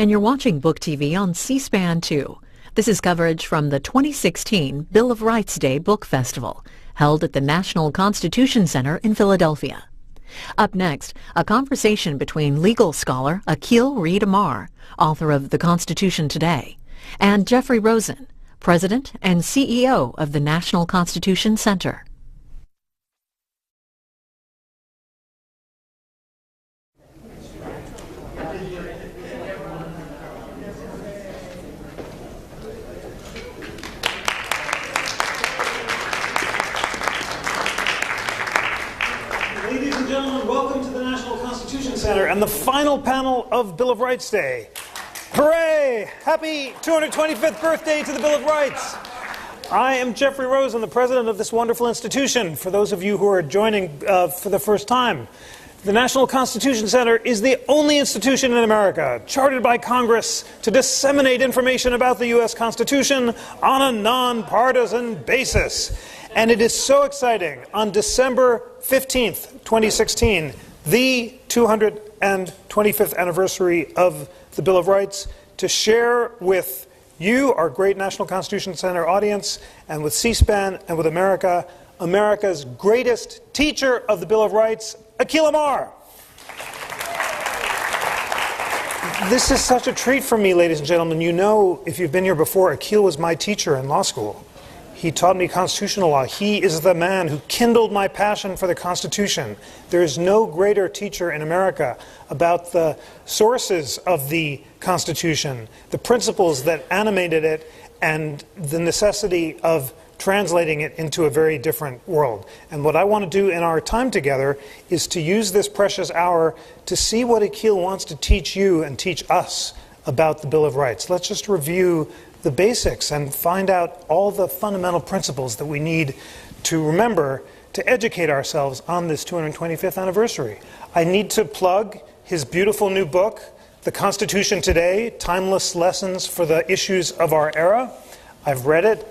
and you're watching Book TV on C-SPAN 2. This is coverage from the 2016 Bill of Rights Day Book Festival, held at the National Constitution Center in Philadelphia. Up next, a conversation between legal scholar Akhil Amar, author of The Constitution Today, and Jeffrey Rosen, President and CEO of the National Constitution Center. Ladies and gentlemen, welcome to the National Constitution Center and the final panel of Bill of Rights Day. Hooray! Happy 225th birthday to the Bill of Rights! I am Jeffrey Rosen, the president of this wonderful institution. For those of you who are joining for the first time, the National Constitution Center is the only institution in America chartered by Congress to disseminate information about the U.S. Constitution on a nonpartisan basis. And it is so exciting. On December 15th, 2016, the 225th anniversary of the Bill of Rights, to share with you, our great National Constitution Center audience, and with C-SPAN and with America, America's greatest teacher of the Bill of Rights, Akhil Amar. This is such a treat for me, ladies and gentlemen. You know, if you've been here before, Akhil was my teacher in law school. He taught me constitutional law. He is the man who kindled my passion for the Constitution. There is no greater teacher in America about the sources of the Constitution, the principles that animated it, and the necessity of translating it into a very different world. And what I want to do in our time together is to use this precious hour to see what Akhil wants to teach you and teach us about the Bill of Rights. Let's just review the basics and find out all the fundamental principles that we need to remember to educate ourselves on this 225th anniversary. I need to plug his beautiful new book, The Constitution Today, Timeless Lessons for the Issues of Our Era. I've read it.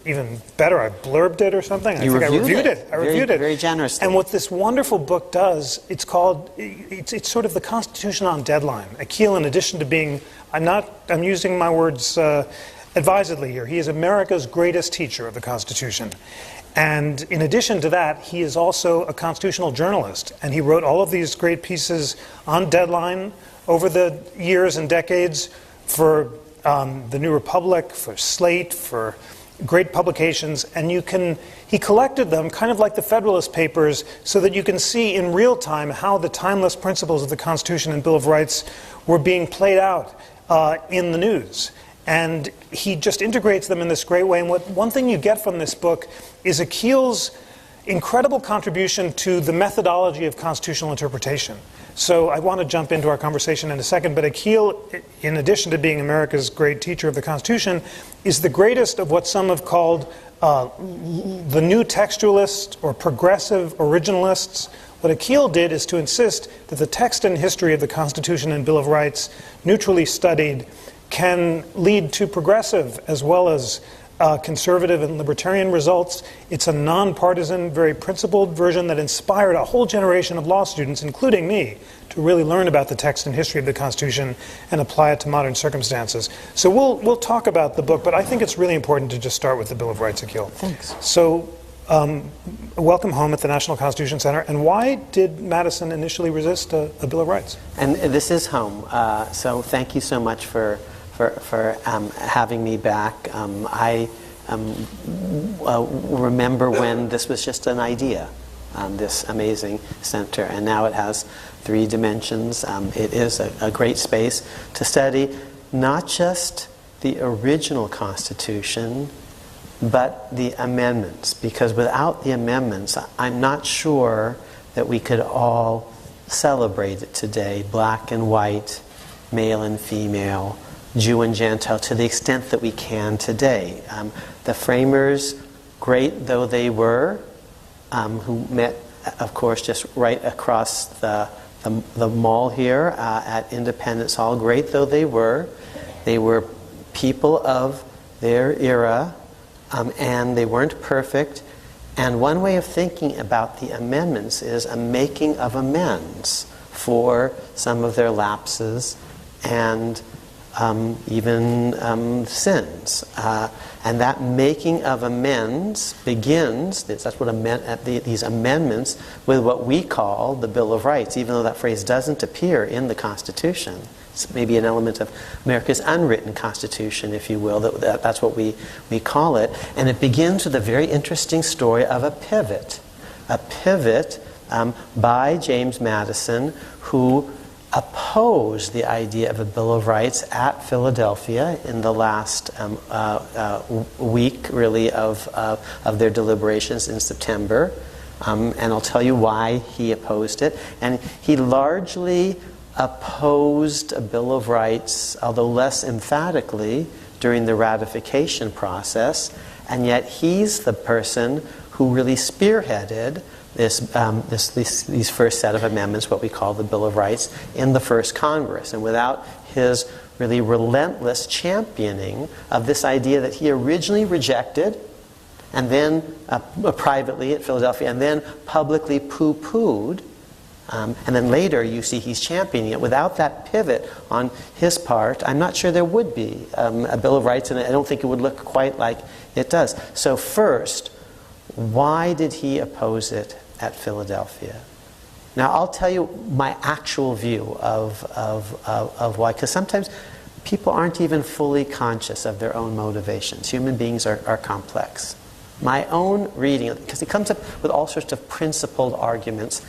Even better, I blurbed it or something. I reviewed it. I reviewed it. Very generously. And what this wonderful book does, it's sort of the Constitution on deadline. Akhil, in addition to being, I'm using my words advisedly here, he is America's greatest teacher of the Constitution. And in addition to that, he is also a constitutional journalist. And he wrote all of these great pieces on deadline over the years and decades for the New Republic, for Slate, for great publications, and he collected them kind of like the Federalist Papers so that you can see in real time how the timeless principles of the Constitution and Bill of Rights were being played out in the news. And he just integrates them in this great way. And one thing you get from this book is Akhil's incredible contribution to the methodology of constitutional interpretation. So I want to jump into our conversation in a second, but Akhil, in addition to being America's great teacher of the Constitution, is the greatest of what some have called the new textualists or progressive originalists. What Akhil did is to insist that the text and history of the Constitution and Bill of Rights, neutrally studied, can lead to progressive as well as conservative and libertarian results. It's a nonpartisan, very principled version that inspired a whole generation of law students, including me, to really learn about the text and history of the Constitution and apply it to modern circumstances. So we'll talk about the book, but I think it's really important to just start with the Bill of Rights, Akhil. Thanks. So welcome home at the National Constitution Center. And why did Madison initially resist a Bill of Rights? And this is home, so thank you so much for having me back. I remember when this was just an idea, this amazing center, and now it has 3 dimensions. It is a great space to study not just the original Constitution, but the amendments, because without the amendments, I'm not sure that we could all celebrate it today, black and white, male and female, Jew and Gentile, to the extent that we can today. The framers, great though they were, who met, of course, just right across the mall here at Independence Hall, great though they were people of their era, and they weren't perfect. And one way of thinking about the amendments is a making of amends for some of their lapses and even sins. And that making of amends begins, that's what these amendments, with what we call the Bill of Rights, even though that phrase doesn't appear in the Constitution. It's maybe an element of America's unwritten Constitution, if you will. That's what we call it. And it begins with a very interesting story of a pivot. A pivot by James Madison, who opposed the idea of a Bill of Rights at Philadelphia in the last week, really, of their deliberations in September. And I'll tell you why he opposed it. And he largely opposed a Bill of Rights, although less emphatically, during the ratification process. And yet he's the person who really spearheaded these first set of amendments, what we call the Bill of Rights, in the first Congress. And without his really relentless championing of this idea that he originally rejected, and then privately at Philadelphia, and then publicly poo-pooed, and then later you see he's championing it. Without that pivot on his part, I'm not sure there would be a Bill of Rights, and I don't think it would look quite like it does. So first, why did he oppose it at Philadelphia? Now, I'll tell you my actual view of why, because sometimes people aren't even fully conscious of their own motivations. Human beings are complex. My own reading, because he comes up with all sorts of principled arguments.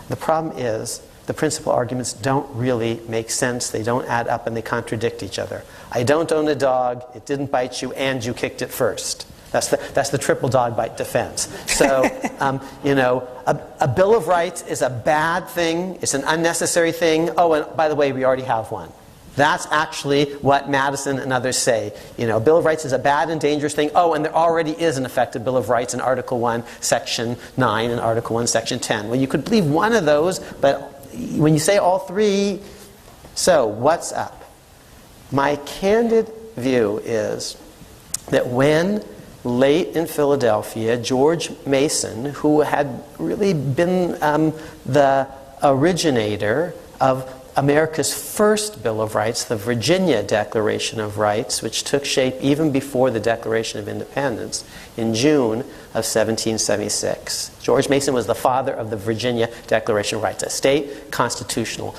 The problem is the principal arguments don't really make sense. They don't add up, and they contradict each other. I don't own a dog, it didn't bite you, and you kicked it first. That's the triple dog bite defense. So, a Bill of Rights is a bad thing. It's an unnecessary thing. Oh, and by the way, we already have one. That's actually what Madison and others say. A Bill of Rights is a bad and dangerous thing. Oh, and there already is an effective Bill of Rights in Article 1, Section 9, and Article 1, Section 10. Well, you could believe one of those, but when you say all three, so what's up? My candid view is that when late in Philadelphia, George Mason, who had really been the originator of America's first Bill of Rights, the Virginia Declaration of Rights, which took shape even before the Declaration of Independence in June of 1776. George Mason was the father of the Virginia Declaration of Rights, a state constitutional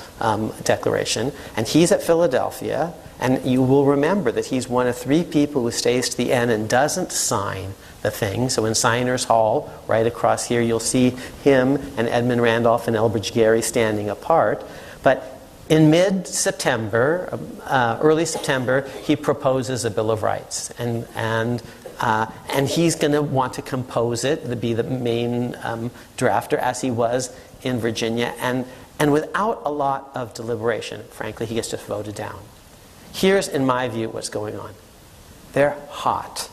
declaration. And he's at Philadelphia, and you will remember that he's one of three people who stays to the end and doesn't sign the thing. So in Signers Hall, right across here, you'll see him and Edmund Randolph and Elbridge Gerry standing apart. But in mid-September, early September, he proposes a Bill of Rights, and he's going to want to compose it, to be the main drafter, as he was in Virginia, and without a lot of deliberation, frankly, he gets just voted down. Here's, in my view, what's going on. They're hot.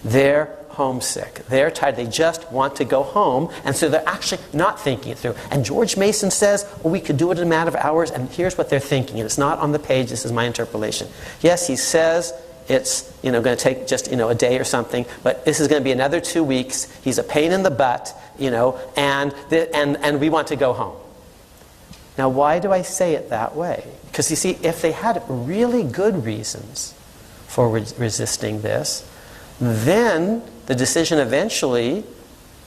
They're homesick. They're tired. They just want to go home, and so they're actually not thinking it through. And George Mason says, well, we could do it in a matter of hours, and here's what they're thinking. And it's not on the page. This is my interpolation. Yes, he says it's going to take just a day or something, but this is going to be another 2 weeks. He's a pain in the butt, and we want to go home. Now, why do I say it that way? Because you see, if they had really good reasons for resisting this, then the decision eventually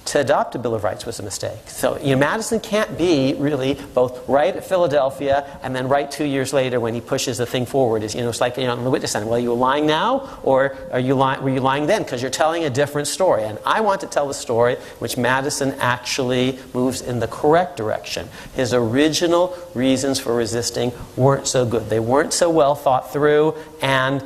to adopt a Bill of Rights was a mistake. So Madison can't be really both right at Philadelphia and then right 2 years later when he pushes the thing forward. It's like on the witness stand. Well, are you lying now, or were you lying then? Because you're telling a different story. And I want to tell the story which Madison actually moves in the correct direction. His original reasons for resisting weren't so good. They weren't so well thought through, and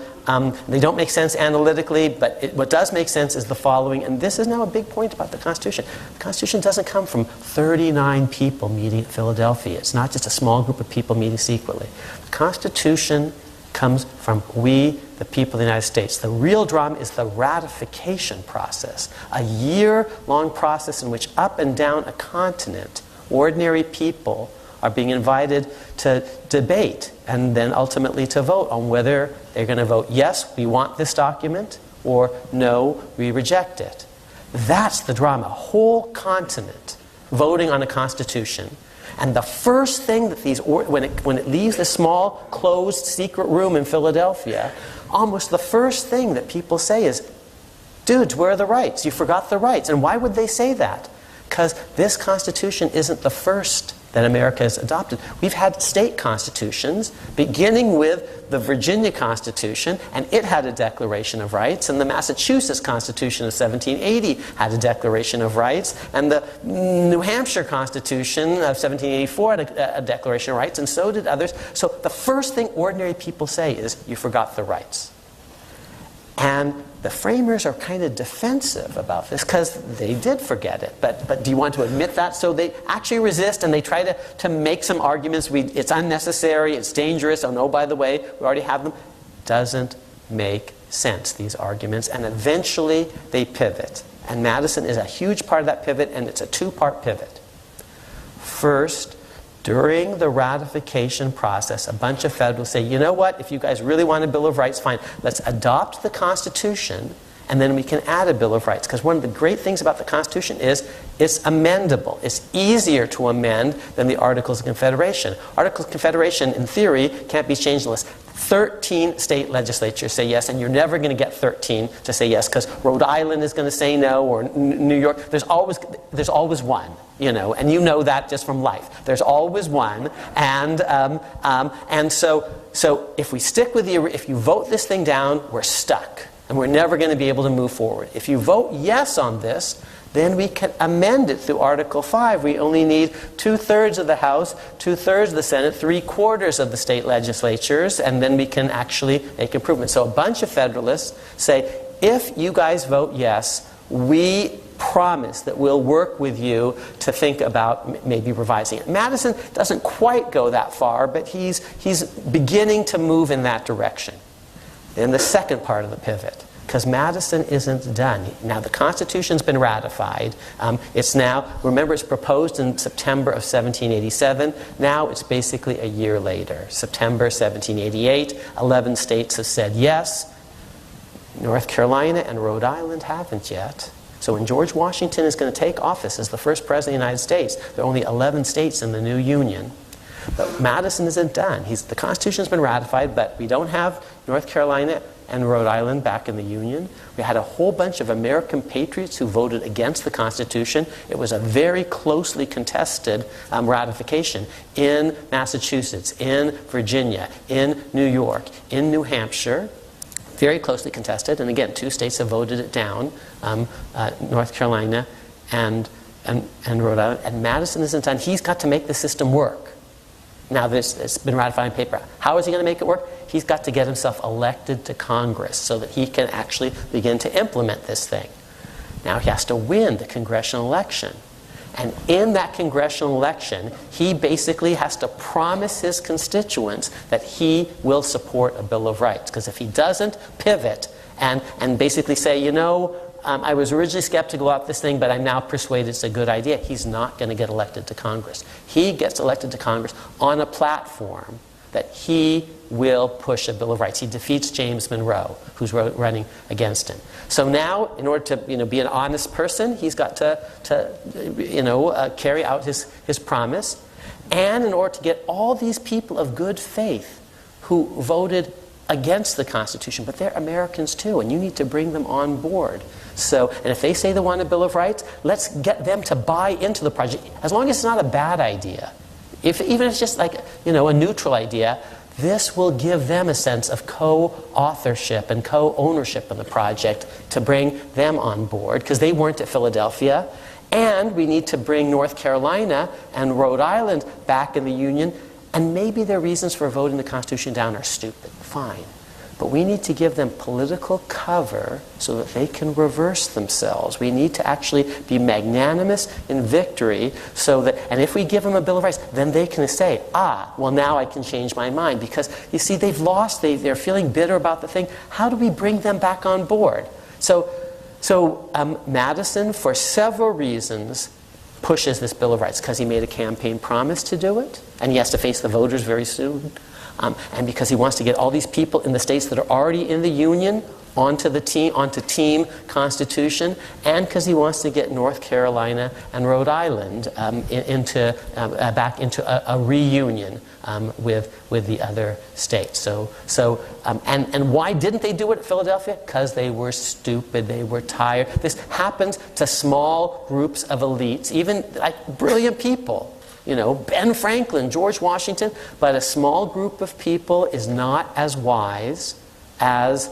they don't make sense analytically, but what does make sense is the following, and this is now a big point about the Constitution. The Constitution doesn't come from 39 people meeting at Philadelphia. It's not just a small group of people meeting secretly. The Constitution comes from we, the people of the United States. The real drama is the ratification process, a year-long process in which up and down a continent, ordinary people are being invited to debate and then ultimately to vote on whether they're going to vote yes, we want this document, or no, we reject it. That's the drama. A whole continent voting on a constitution. And the first thing that when it leaves this small, closed, secret room in Philadelphia, almost the first thing that people say is, dudes, where are the rights? You forgot the rights. And why would they say that? Because this Constitution isn't the first that America has adopted. We've had state constitutions, beginning with the Virginia Constitution, and it had a Declaration of Rights, and the Massachusetts Constitution of 1780 had a Declaration of Rights, and the New Hampshire Constitution of 1784 had a Declaration of Rights, and so did others. So the first thing ordinary people say is, you forgot the rights. And the framers are kind of defensive about this because they did forget it. But do you want to admit that? So they actually resist, and they try to make some arguments. It's unnecessary, it's dangerous. Oh no, by the way, we already have them. Doesn't make sense, these arguments. And eventually they pivot. And Madison is a huge part of that pivot, and it's a two-part pivot. First, during the ratification process, a bunch of Federalists say, you know what, if you guys really want a Bill of Rights, fine, let's adopt the Constitution, and then we can add a Bill of Rights. Because one of the great things about the Constitution is it's amendable. It's easier to amend than the Articles of Confederation. Articles of Confederation, in theory, can't be changed unless 13 state legislatures say yes, and you're never going to get 13 to say yes, because Rhode Island is going to say no, or New York. There's always one, you know, and you know that just from life. There's always one, and so if we stick with if you vote this thing down, we're stuck, and we're never going to be able to move forward. If you vote yes on this, then we can amend it through Article 5. We only need 2/3 of the House, 2/3 of the Senate, 3/4 of the state legislatures, and then we can actually make improvements. So a bunch of Federalists say, if you guys vote yes, we promise that we'll work with you to think about maybe revising it. Madison doesn't quite go that far, but he's beginning to move in that direction. Then the second part of the pivot, because Madison isn't done. Now the Constitution's been ratified. It's now, remember, it's proposed in September of 1787. Now it's basically a year later, September 1788. 11 states have said yes. North Carolina and Rhode Island haven't yet. So when George Washington is going to take office as the first president of the United States, there are only 11 states in the new Union. But Madison isn't done. The Constitution's been ratified, but we don't have North Carolina and Rhode Island back in the Union. We had a whole bunch of American patriots who voted against the Constitution. It was a very closely contested ratification in Massachusetts, in Virginia, in New York, in New Hampshire. Very closely contested. And again, 2 states have voted it down, North Carolina and Rhode Island. And Madison isn't done. He's got to make the system work. Now it's been ratified on paper. How is he going to make it work? He's got to get himself elected to Congress so that he can actually begin to implement this thing. Now he has to win the congressional election. And in that congressional election, he basically has to promise his constituents that he will support a Bill of Rights. Because if he doesn't, pivot and basically say, you know, I was originally skeptical about this thing, but I'm now persuaded it's a good idea. He's not going to get elected to Congress. He gets elected to Congress on a platform that he will push a Bill of Rights. He defeats James Monroe, who's running against him. So now, in order to be an honest person, he's got to carry out his promise. And in order to get all these people of good faith who voted against the Constitution, but they're Americans too, and you need to bring them on board. So, and if they say they want a Bill of Rights, let's get them to buy into the project, as long as it's not a bad idea. Even if it's just like, a neutral idea, this will give them a sense of co-authorship and co-ownership of the project to bring them on board, because they weren't at Philadelphia. And we need to bring North Carolina and Rhode Island back in the Union. And maybe their reasons for voting the Constitution down are stupid. Fine. But we need to give them political cover so that they can reverse themselves. We need to actually be magnanimous in victory so that, and if we give them a Bill of Rights, then they can say, well, now I can change my mind. Because, you see, they've lost, they're feeling bitter about the thing. How do we bring them back on board? So Madison, for several reasons, pushes this Bill of Rights, because he made a campaign promise to do it, and he has to face the voters very soon. And because he wants to get all these people in the states that are already in the Union onto team Constitution, and because he wants to get North Carolina and Rhode Island back into a reunion with the other states. And why didn't they do it at Philadelphia? Because they were stupid, they were tired. This happens to small groups of elites, even like brilliant people. Ben Franklin, George Washington, but a small group of people is not as wise as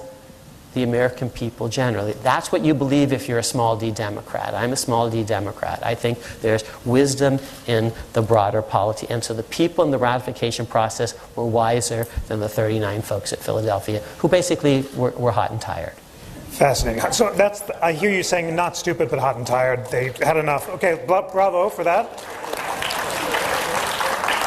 the American people generally. That's what you believe if you're a small d Democrat. I'm a small d Democrat. I think there's wisdom in the broader polity. And so the people in the ratification process were wiser than the 39 folks at Philadelphia who basically were hot and tired. Fascinating. So I hear you saying not stupid but hot and tired. They had enough. Okay, bravo for that.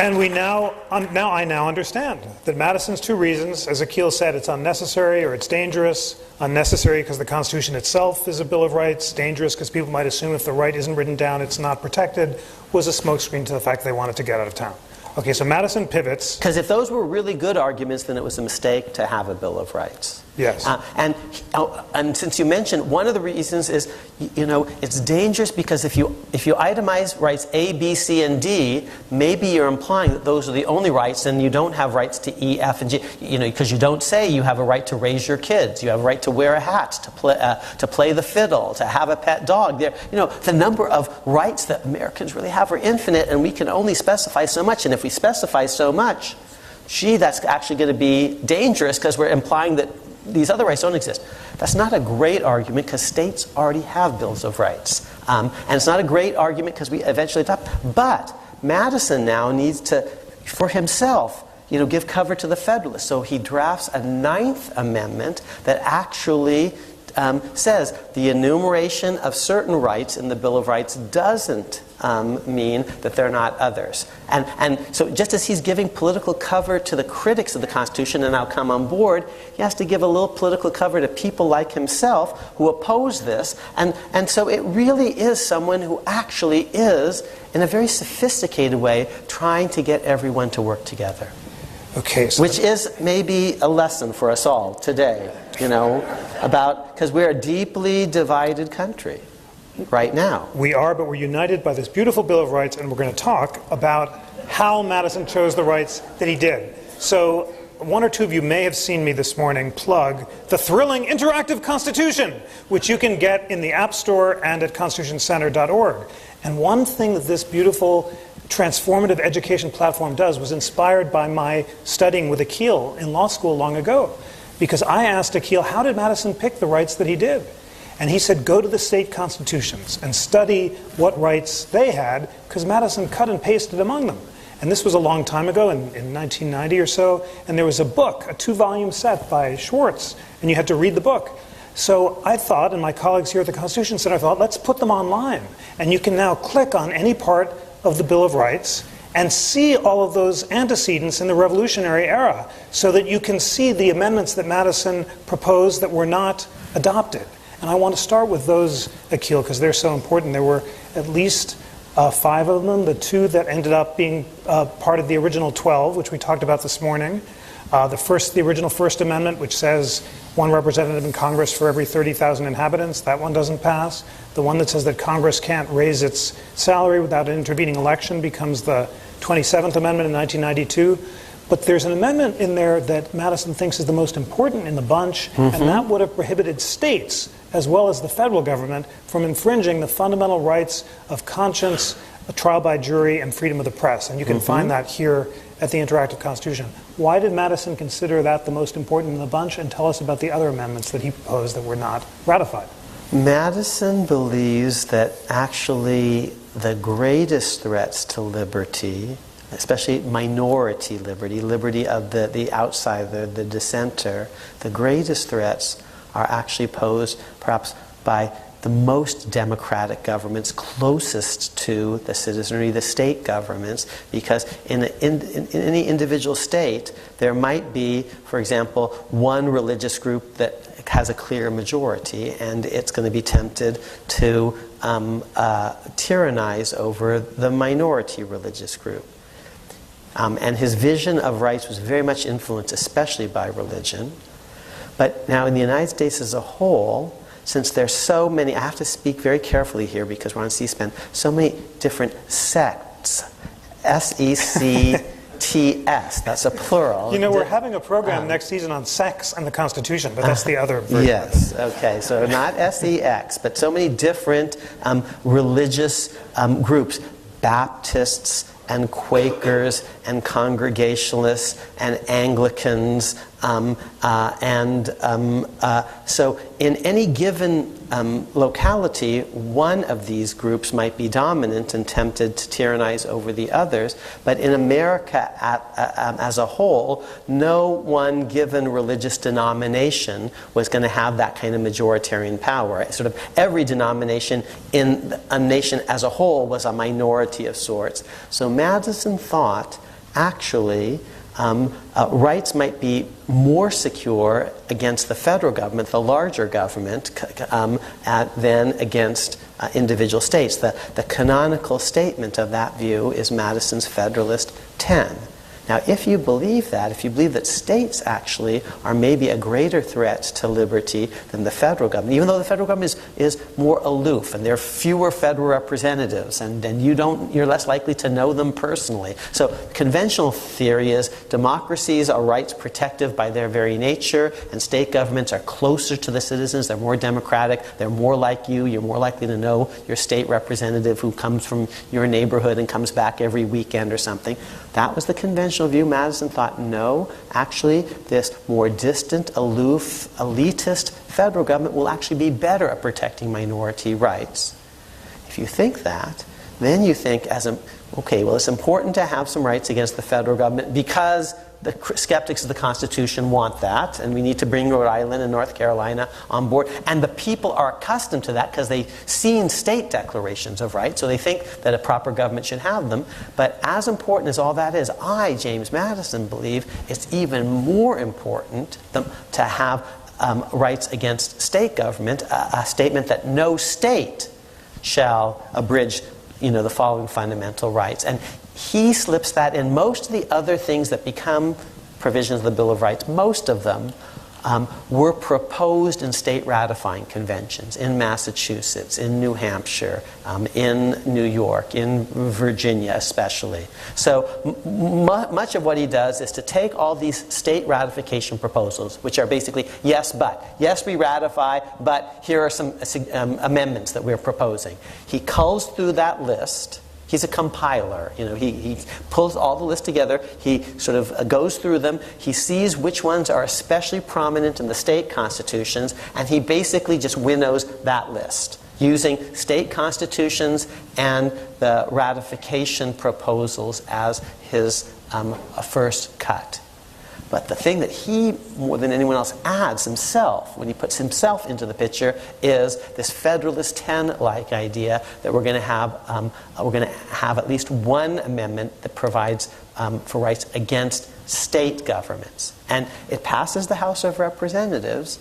And I now understand that Madison's two reasons, as Akhil said, it's unnecessary or it's dangerous. Unnecessary because the Constitution itself is a Bill of Rights. Dangerous because people might assume if the right isn't written down, it's not protected. Was a smokescreen to the fact they wanted to get out of town. Okay, so Madison pivots. Because if those were really good arguments, then it was a mistake to have a Bill of Rights. Yes. And since you mentioned, one of the reasons is, it's dangerous because if you itemize rights A, B, C, and D, maybe you're implying that those are the only rights, and you don't have rights to E, F, and G. Because you don't say you have a right to raise your kids, you have a right to wear a hat, to play the fiddle, to have a pet dog. The number of rights that Americans really have are infinite, and we can only specify so much. And if we specify so much, that's actually going to be dangerous because we're implying that these other rights don't exist. That's not a great argument because states already have bills of rights. And it's not a great argument because we eventually adopt. But Madison now needs to, for himself, give cover to the Federalists. So he drafts a 9th Amendment that actually says the enumeration of certain rights in the Bill of Rights doesn't mean that they're not others. And so just as he's giving political cover to the critics of the Constitution and now come on board, he has to give a little political cover to people like himself who oppose this. And so it really is someone who actually is, in a very sophisticated way, trying to get everyone to work together. Okay, so which is maybe a lesson for us all today, because we're a deeply divided country right now. We are, but we're united by this beautiful Bill of Rights, and we're going to talk about how Madison chose the rights that he did. So one or two of you may have seen me this morning plug the thrilling interactive Constitution, which you can get in the App Store and at constitutioncenter.org. And one thing that this beautiful transformative education platform does was inspired by my studying with Akhil in law school long ago. Because I asked Akhil, how did Madison pick the rights that he did? And he said, go to the state constitutions and study what rights they had, because Madison cut and pasted among them. And this was a long time ago, in 1990 or so, and there was a book, a 2-volume set by Schwartz, and you had to read the book. So I thought, and my colleagues here at the Constitution Center thought, let's put them online. And you can now click on any part of the Bill of Rights and see all of those antecedents in the Revolutionary era, so that you can see the amendments that Madison proposed that were not adopted. And I want to start with those, Akhil, because they're so important. There were at least 5 of them, the 2 that ended up being part of the original 12, which we talked about this morning. The original First Amendment, which says 1 representative in Congress for every 30,000 inhabitants, that one doesn't pass. The one that says that Congress can't raise its salary without an intervening election becomes the 27th Amendment in 1992. But there's an amendment in there that Madison thinks is the most important in the bunch, and that would have prohibited states, as well as the federal government, from infringing the fundamental rights of conscience, a trial by jury, and freedom of the press. And you can find that here at the Interactive Constitution. Why did Madison consider that the most important in the bunch? And tell us about the other amendments that he proposed that were not ratified. Madison believes that actually the greatest threats to liberty, especially minority liberty, liberty of the outsider, the dissenter, the greatest threats are actually posed perhaps by the most democratic governments closest to the citizenry, the state governments, because in any individual state, there might be, for example, one religious group that has a clear majority, and it's going to be tempted to tyrannize over the minority religious group. And his vision of rights was very much influenced, especially by religion. But now in the United States as a whole, since there's so many, I have to speak very carefully here because we're on C-SPAN, so many different sects, S-E-C-T-S, that's a plural. You know, we're having a program next season on sex and the Constitution, but that's the other version. Yes, okay, so not S-E-X, but so many different religious groups, Baptists and Quakers and Congregationalists and Anglicans, so in any given locality, one of these groups might be dominant and tempted to tyrannize over the others. But in America as a whole, no one given religious denomination was going to have that kind of majoritarian power. Sort of every denomination in a nation as a whole was a minority of sorts. So Madison thought, actually, rights might be more secure against the federal government, the larger government, than against individual states. The canonical statement of that view is Madison's Federalist 10. Now, if you believe that, if you believe that states actually are maybe a greater threat to liberty than the federal government, even though the federal government is more aloof and there are fewer federal representatives and you're less likely to know them personally. So conventional theory is democracies are rights protective by their very nature, and state governments are closer to the citizens, they're more democratic, they're more like you're more likely to know your state representative who comes from your neighborhood and comes back every weekend or something. That was the conventional view. Madison thought, no, actually, this more distant, aloof, elitist federal government will actually be better at protecting minority rights. If you think that, then you think, okay, well, it's important to have some rights against the federal government because the skeptics of the Constitution want that, and we need to bring Rhode Island and North Carolina on board. And the people are accustomed to that because they've seen state declarations of rights, so they think that a proper government should have them. But as important as all that is, I, James Madison, believe it's even more important to have rights against state government, a statement that no state shall abridge the following fundamental rights. And he slips that in. Most of the other things that become provisions of the Bill of Rights, most of them were proposed in state ratifying conventions in Massachusetts, in New Hampshire, in New York, in Virginia especially. So much of what he does is to take all these state ratification proposals, which are basically yes, but. Yes, we ratify, but here are some amendments that we're proposing. He culls through that list. He's a compiler. He pulls all the lists together. He sort of goes through them. He sees which ones are especially prominent in the state constitutions, and he basically just winnows that list using state constitutions and the ratification proposals as his first cut. But the thing that he, more than anyone else, adds himself, when he puts himself into the picture, is this Federalist 10-like idea that we're going to have at least one amendment that provides for rights against state governments. And it passes the House of Representatives,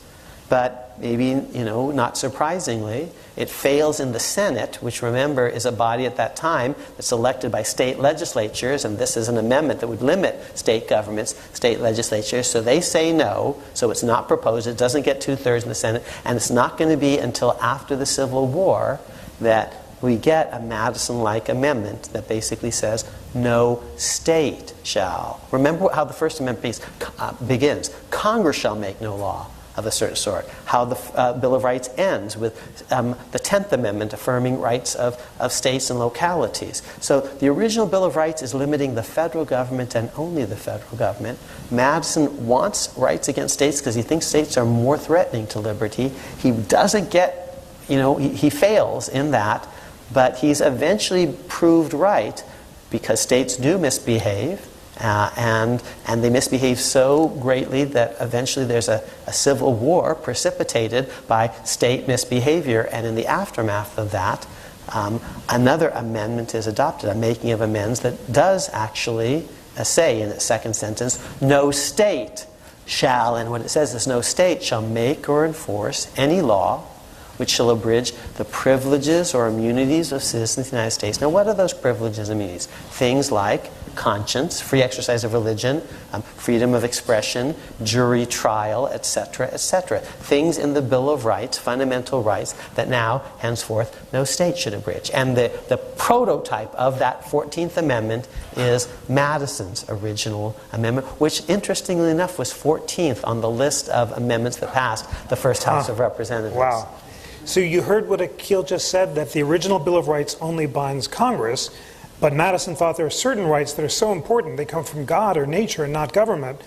but maybe, not surprisingly, it fails in the Senate, which, remember, is a body at that time that's elected by state legislatures, and this is an amendment that would limit state governments, state legislatures, so they say no, so it's not proposed, it doesn't get 2/3 in the Senate, and it's not going to be until after the Civil War that we get a Madison-like amendment that basically says no state shall. Remember how the First Amendment begins. Congress shall make no law of a certain sort. How the Bill of Rights ends with the 10th Amendment affirming rights of states and localities. So the original Bill of Rights is limiting the federal government and only the federal government. Madison wants rights against states because he thinks states are more threatening to liberty. He doesn't get, he fails in that, but he's eventually proved right because states do misbehave. And they misbehave so greatly that eventually there's a civil war precipitated by state misbehavior. And in the aftermath of that, another amendment is adopted, a making of amends that does actually say in its second sentence, no state shall, and what it says is no state shall make or enforce any law which shall abridge the privileges or immunities of citizens of the United States. Now, what are those privileges and immunities? Things like conscience, free exercise of religion, freedom of expression, jury trial, etc., etc. Things in the Bill of Rights, fundamental rights, that now, henceforth, no state should abridge. And the prototype of that 14th Amendment is Madison's original amendment, which, interestingly enough, was 14th on the list of amendments that passed the first House of Representatives. Wow. So you heard what Akhil just said, that the original Bill of Rights only binds Congress, but Madison thought there are certain rights that are so important, they come from God or nature and not government.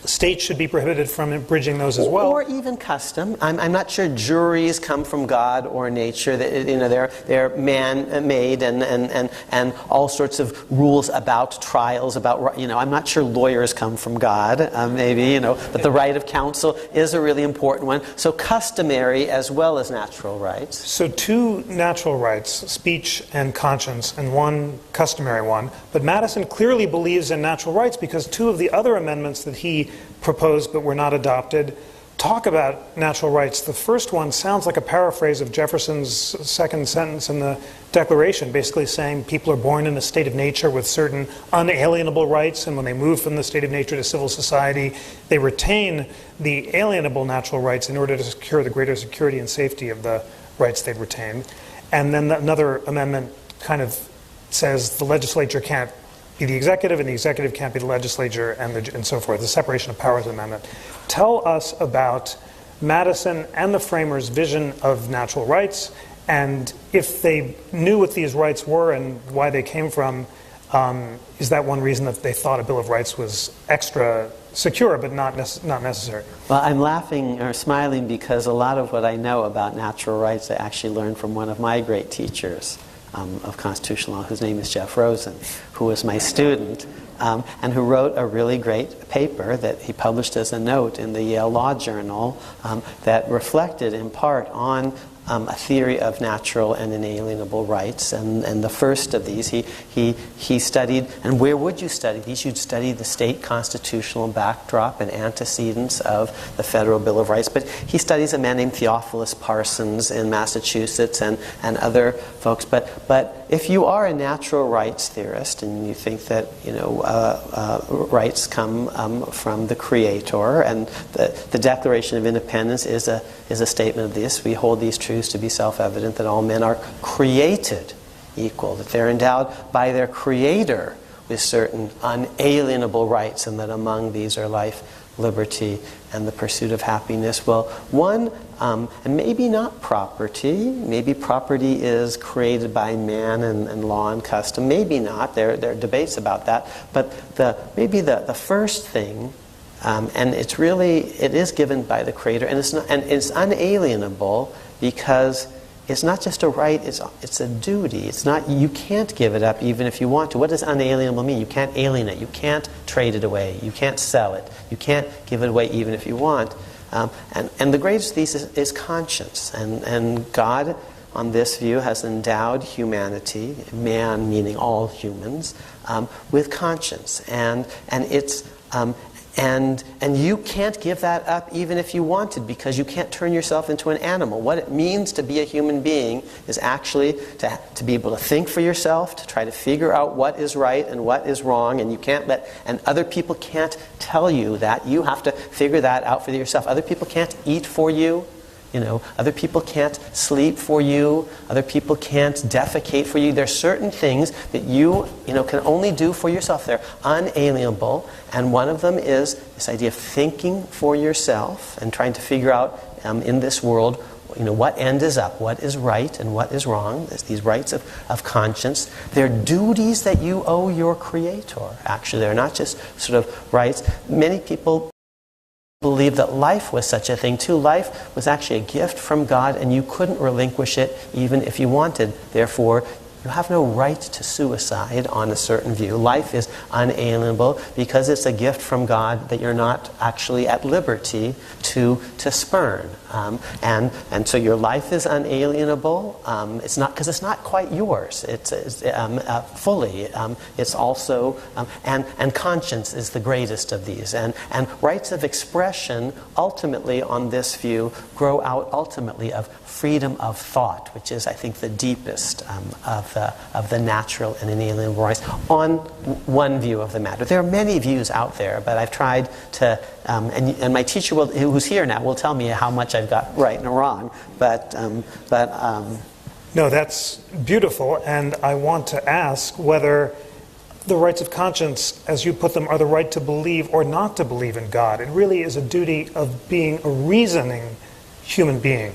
States should be prohibited from abridging those as well. Or even custom. I'm not sure juries come from God or nature. They're man-made and all sorts of rules about trials. I'm not sure lawyers come from God. Maybe but the right of counsel is a really important one. So customary as well as natural rights. So two natural rights, speech and conscience, and one customary one. But Madison clearly believes in natural rights because two of the other amendments that he proposed but were not adopted talk about natural rights. The first one sounds like a paraphrase of Jefferson's second sentence in the Declaration, basically saying people are born in a state of nature with certain unalienable rights, and when they move from the state of nature to civil society, they retain the alienable natural rights in order to secure the greater security and safety of the rights they've retained. And then another amendment kind of says the legislature can't be the executive, and the executive can't be the legislature, and so forth, the separation of powers amendment. Tell us about Madison and the framers' vision of natural rights, and if they knew what these rights were and why they came from, is that one reason that they thought a Bill of Rights was extra secure but not necessary? Well, I'm laughing or smiling because a lot of what I know about natural rights I actually learned from one of my great teachers of constitutional law, whose name is Jeff Rosen, who was my student, and who wrote a really great paper that he published as a note in the Yale Law Journal that reflected in part on a theory of natural and inalienable rights. And the first of these, he studied, and where would you study these? You'd study the state constitutional backdrop and antecedents of the Federal Bill of Rights. But he studies a man named Theophilus Parsons in Massachusetts and other folks. But if you are a natural rights theorist and you think that rights come from the Creator, and the Declaration of Independence is a statement of this, we hold these truths to be self-evident, that all men are created equal, that they're endowed by their Creator with certain unalienable rights, and that among these are life, liberty, and the pursuit of happiness. Well, one, and maybe not property, maybe property is created by man and law and custom, maybe not, there are debates about that, but maybe the first thing, and it is given by the Creator, and it's unalienable because it's not just a right, it's a duty. It's not, you can't give it up even if you want to. What does unalienable mean? You can't alienate, you can't trade it away, you can't sell it, you can't give it away even if you want. And the greatest thesis is conscience, and God on this view has endowed humanity, man meaning all humans, with conscience, and it's and you can't give that up even if you wanted, because you can't turn yourself into an animal. What it means to be a human being is actually to be able to think for yourself, to try to figure out what is right and what is wrong, and other people can't tell you that. You have to figure that out for yourself. Other people can't eat for you. Other people can't sleep for you. Other people can't defecate for you. There are certain things that you can only do for yourself. They're unalienable. And one of them is this idea of thinking for yourself and trying to figure out in this world, what end is up, what is right and what is wrong. There's these rights of conscience. They're duties that you owe your Creator. Actually, they're not just sort of rights. Many people believe that life was such a thing too. Life was actually a gift from God, and you couldn't relinquish it even if you wanted. Therefore, you have no right to suicide on a certain view. Life is unalienable because it's a gift from God that you're not actually at liberty to spurn. And so your life is unalienable. It's not because it's not quite yours. It's fully. It's also and conscience is the greatest of these. And rights of expression ultimately, on this view, grow out ultimately of freedom of thought, which is, I think, the deepest of the natural and inalienable rights on one view of the matter. There are many views out there, but I've tried to, and my teacher, who's here now, will tell me how much I've got right and wrong. No, that's beautiful, and I want to ask whether the rights of conscience, as you put them, are the right to believe or not to believe in God. It really is a duty of being a reasoning human being.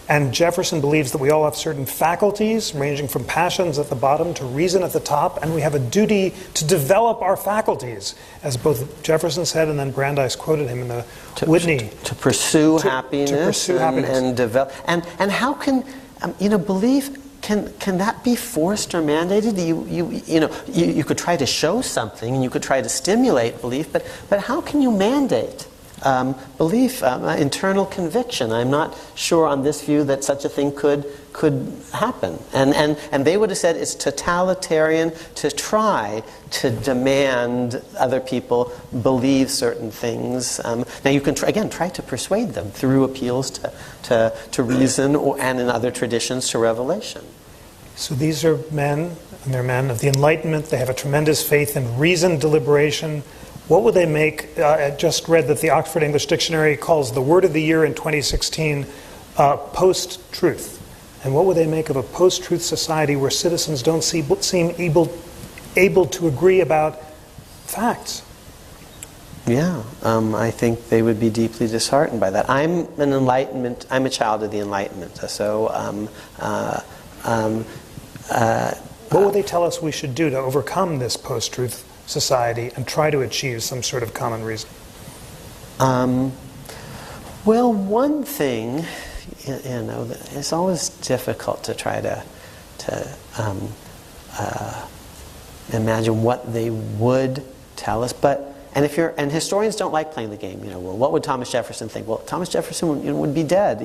And Jefferson believes that we all have certain faculties, ranging from passions at the bottom to reason at the top, and we have a duty to develop our faculties, as both Jefferson said, and then Brandeis quoted him in the Whitney. To pursue happiness, to pursue happiness. And develop. And how can, belief, can that be forced or mandated? You could try to show something, and you could try to stimulate belief, but how can you mandate belief, internal conviction? I'm not sure on this view that such a thing could happen. And they would have said it's totalitarian to try to demand other people believe certain things. Now you can try to persuade them through appeals to reason, and in other traditions to revelation. So these are men, and they're men of the Enlightenment. They have a tremendous faith in reason, deliberation. What would they make? I just read that the Oxford English Dictionary calls the word of the year in 2016 post-truth. And what would they make of a post-truth society where citizens don't seem able to agree about facts? Yeah, I think they would be deeply disheartened by that. I'm a child of the Enlightenment, so what would they tell us we should do to overcome this post-truth society and try to achieve some sort of common reason? Well, one thing, it's always difficult to try to imagine what they would tell us, and historians don't like playing the game. Well, what would Thomas Jefferson think? Well, Thomas Jefferson would be dead.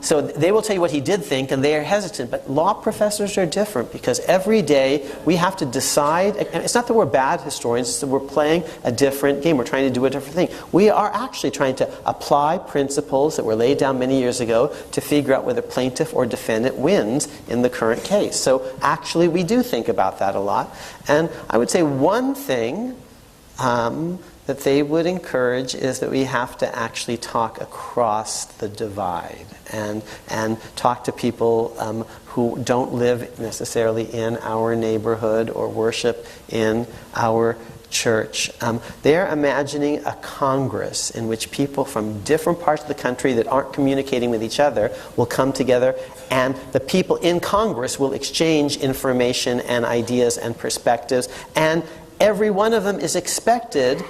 So they will tell you what he did think, and they are hesitant. But law professors are different, because every day we have to decide. And it's not that we're bad historians; it's that we're playing a different game. We're trying to do a different thing. We are actually trying to apply principles that were laid down many years ago to figure out whether plaintiff or defendant wins in the current case. So actually, we do think about that a lot. And I would say one thing that they would encourage is that we have to actually talk across the divide and talk to people who don't live necessarily in our neighborhood or worship in our church. They're imagining a Congress in which people from different parts of the country that aren't communicating with each other will come together, and the people in Congress will exchange information and ideas and perspectives, and every one of them is expected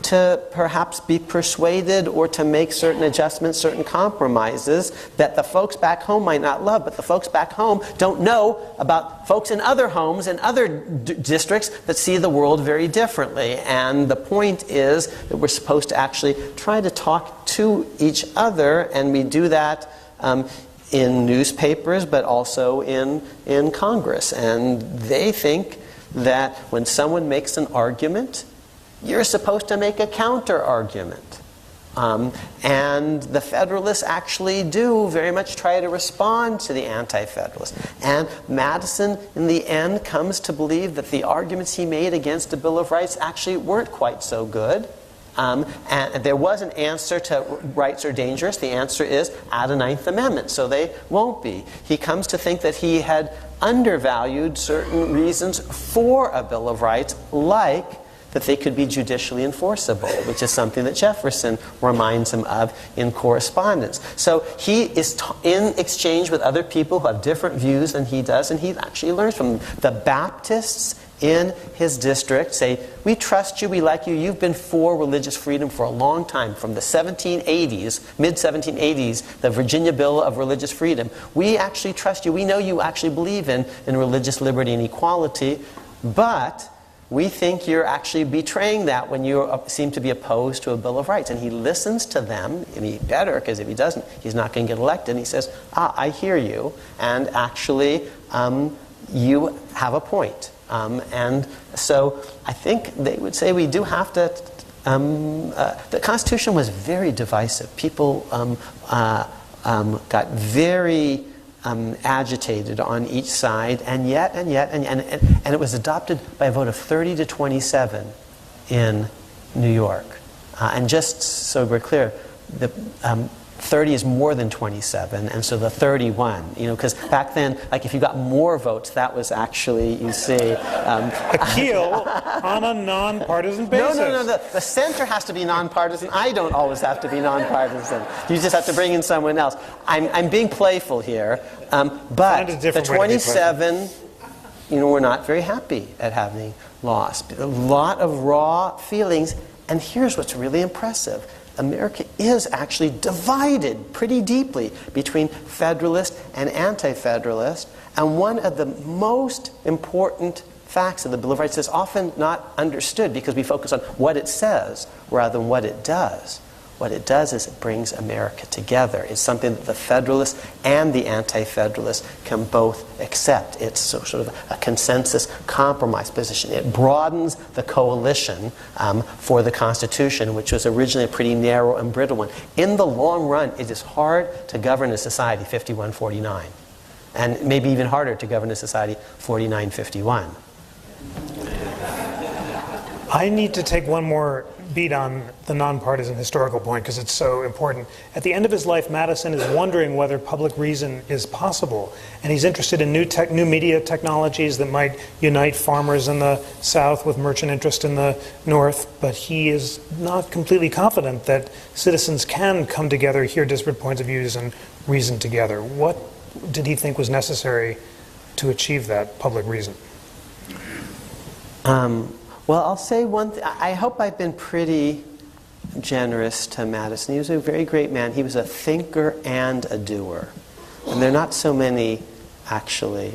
to perhaps be persuaded or to make certain adjustments, certain compromises that the folks back home might not love, but the folks back home don't know about folks in other homes and other districts that see the world very differently. And the point is that we're supposed to actually try to talk to each other, and we do that in newspapers, but also in Congress. And they think that when someone makes an argument, you're supposed to make a counter-argument. And the Federalists actually do very much try to respond to the Anti-Federalists. And Madison, in the end, comes to believe that the arguments he made against the Bill of Rights actually weren't quite so good. And there was an answer to rights are dangerous. The answer is add a Ninth Amendment, so they won't be. He comes to think that he had undervalued certain reasons for a Bill of Rights, like that they could be judicially enforceable, which is something that Jefferson reminds him of in correspondence. So he is in exchange with other people who have different views than he does, and he actually learns from them. The Baptists in his district say, we trust you, we like you, you've been for religious freedom for a long time, from the 1780s, mid-1780s, the Virginia Bill of Religious Freedom. We actually trust you, we know you actually believe in religious liberty and equality, but we think you're actually betraying that when you seem to be opposed to a Bill of Rights. And he listens to them, and he better, because if he doesn't, he's not going to get elected. And he says, I hear you, and actually you have a point. And so I think they would say we do have to... the Constitution was very divisive. People got very agitated on each side, and it was adopted by a vote of 30 to 27 in New York. And just so we're clear, the 30 is more than 27, and so the 31, because back then, like if you got more votes, that was actually, you see... Akhil on a nonpartisan basis. No. The center has to be nonpartisan. I don't always have to be nonpartisan. You just have to bring in someone else. I'm being playful here, but the 27, we're not very happy at having lost. A lot of raw feelings, and here's what's really impressive. America is actually divided pretty deeply between Federalist and Anti-Federalist, and one of the most important facts of the Bill of Rights is often not understood because we focus on what it says rather than what it does. What it does is it brings America together. It's something that the Federalists and the Anti-Federalists can both accept. It's sort of a consensus compromise position. It broadens the coalition for the Constitution, which was originally a pretty narrow and brittle one. In the long run, it is hard to govern a society 51-49, and maybe even harder to govern a society 49-51. I need to take one more beat on the nonpartisan historical point because it's so important. At the end of his life, Madison is wondering whether public reason is possible, and he's interested in new media technologies that might unite farmers in the South with merchant interest in the North, but he is not completely confident that citizens can come together, hear disparate points of views, and reason together. What did he think was necessary to achieve that public reason? Well, I'll say one thing. I hope I've been pretty generous to Madison. He was a very great man. He was a thinker and a doer. And there are not so many, actually.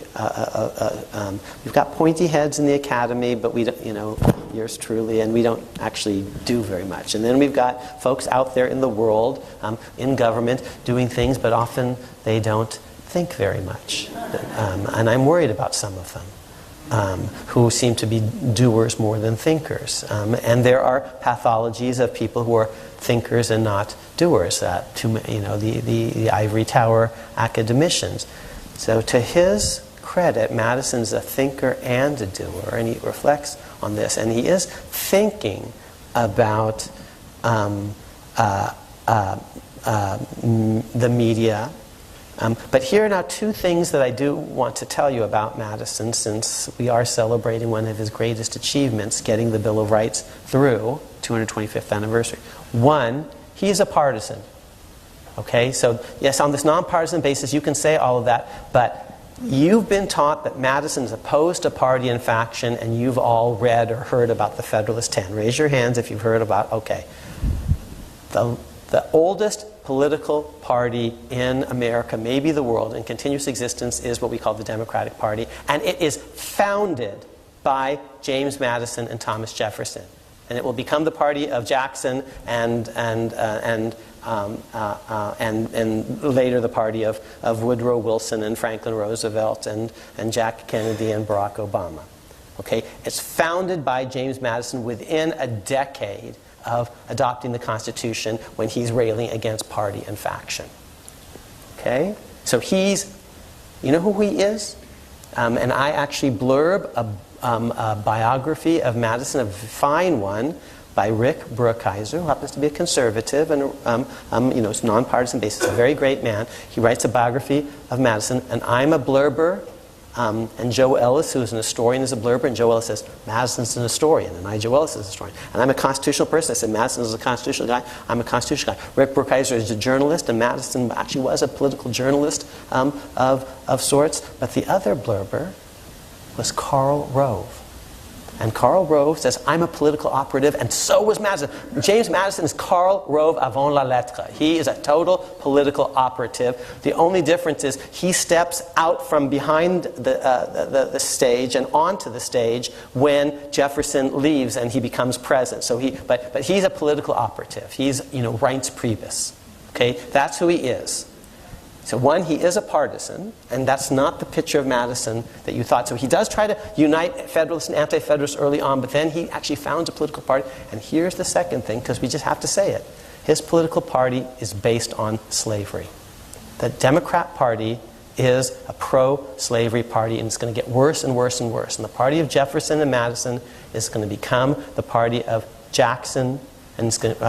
We've got pointy heads in the academy, but we don't, yours truly, and we don't actually do very much. And then we've got folks out there in the world, in government, doing things, but often they don't think very much. And I'm worried about some of them. Who seem to be doers more than thinkers. And there are pathologies of people who are thinkers and not doers, the ivory tower academicians. So to his credit, Madison's a thinker and a doer, and he reflects on this, and he is thinking about the media. But here are now two things that I do want to tell you about Madison, since we are celebrating one of his greatest achievements, getting the Bill of Rights through, 225th anniversary. One, he is a partisan. Okay, so yes, on this nonpartisan basis, you can say all of that, but you've been taught that Madison is opposed to party and faction, and you've all read or heard about the Federalist 10. Raise your hands if you've heard about, okay. The oldest political party in America, maybe the world, in continuous existence is what we call the Democratic Party, and it is founded by James Madison and Thomas Jefferson, and it will become the party of Jackson and later the party of Woodrow Wilson and Franklin Roosevelt and Jack Kennedy and Barack Obama. Okay, it's founded by James Madison within a decade of adopting the Constitution when he's railing against party and faction. Okay? So you know who he is? And I actually blurb a biography of Madison, a fine one, by Rick Brookhiser, who happens to be a conservative and it's nonpartisan basis, a very great man. He writes a biography of Madison, and I'm a blurber. And Joe Ellis, who's an historian, is a blurber, and Joe Ellis says, Madison's an historian, and Joe Ellis is a historian. And I'm a constitutional person. I said, Madison is a constitutional guy. I'm a constitutional guy. Rick Brookhiser is a journalist, and Madison actually was a political journalist of sorts. But the other blurber was Karl Rove. And Karl Rove says, I'm a political operative, and so was Madison. James Madison is Karl Rove avant la lettre. He is a total political operative. The only difference is he steps out from behind the stage and onto the stage when Jefferson leaves and he becomes president. So but he's a political operative. He's, Reince Priebus. Okay, that's who he is. So one, he is a partisan, and that's not the picture of Madison that you thought. So he does try to unite Federalists and Anti-Federalists early on, but then he actually founds a political party. And here's the second thing, because we just have to say it. His political party is based on slavery. The Democrat Party is a pro-slavery party, and it's going to get worse and worse and worse. And the party of Jefferson and Madison is going to become the party of Jackson, and it's going to,